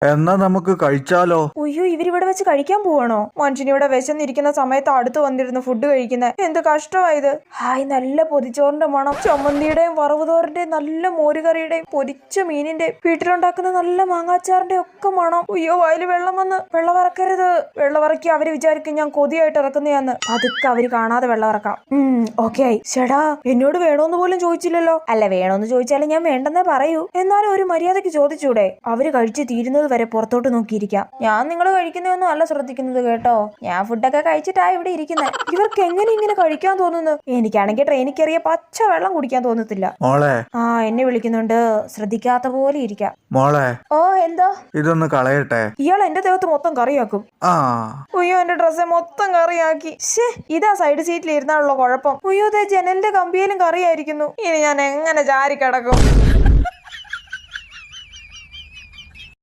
എന്നാ നമുക്ക് കഴിച്ചാലോ? അയ്യോ, ഇവരിവിടെ വെച്ച് കഴിക്കാൻ പോവാണോ? മനുഷ്യനിവിടെ വിശന്നിരിക്കുന്ന സമയത്ത് അടുത്ത് വന്നിരുന്നു ഫുഡ് കഴിക്കുന്നത്. എന്ത് കഷ്ടമായത്. ഹായ്, നല്ല പൊതിച്ചോറിന്റെ മണം, ചമ്മന്തിയുടെയും വറവുതോറിന്റെയും നല്ല മോരുകറിയുടെയും പൊരിച്ച മീനിന്റെയും വീട്ടിലുണ്ടാക്കുന്ന നല്ല മാങ്ങാച്ചാറിന്റെ ഒക്കെ മണം. അയ്യോ, വായിൽ വെള്ളം വന്ന്. വെള്ളം ഇറക്കരുത്. വെള്ളം ഇറക്കി അവര് വിചാരിക്കും ഞാൻ കൊതിയായിട്ട് ഇറക്കുന്നയാന്ന്. പതുക്കെ അവര് കാണാതെ വെള്ളം ഇറക്കാം. ഓക്കെ ആയി. ചേടാ, എന്നോട് വേണോന്ന് പോലും ചോദിച്ചില്ലല്ലോ. അല്ല, വേണോന്ന് ചോദിച്ചാലും ഞാൻ വേണ്ടെന്നേ പറയൂ. എന്നാലും ഒരു മര്യാദക്ക് ചോദിച്ചൂടെ? അവര് കഴിച്ച് തീരുന്നത് വരെ പുറത്തോട്ട് നോക്കിയിരിക്കാം. ഞാൻ നിങ്ങൾ കഴിക്കുന്നതൊന്നും അല്ല ശ്രദ്ധിക്കുന്നത് കേട്ടോ. ഞാൻ ഫുഡൊക്കെ കഴിച്ചിട്ടാ ഇവിടെ ഇരിക്കുന്നത്. ഇവർക്ക് എങ്ങനെ ഇങ്ങനെ കഴിക്കാൻ തോന്നുന്നു? എനിക്കാണെങ്കിൽ ട്രെയിനിൽ കയറിയ പച്ച വെള്ളം കുടിക്കാൻ തോന്നത്തില്ല. മോളെ. എന്നെ വിളിക്കുന്നുണ്ട്. ശ്രദ്ധിക്കാത്ത പോലെ ഇരിക്കാം. മോളെ. എന്താ? ഇതൊന്ന് കളയട്ടെ. ഇയാൾ എന്റെ ദേഹത്ത് മൊത്തം കറിയാക്കും. അയ്യോ, എന്റെ ഡ്രസ്സെ മൊത്തം കറിയാക്കി. ഇതാ സൈഡ് സീറ്റിൽ ഇരുന്നാലുള്ള കുഴപ്പം. അയ്യോ, ജനലിന്റെ കമ്പിയിലും കറിയായിരിക്കുന്നു. ഇനി ഞാൻ എങ്ങനെ ചാരി കിടക്കും?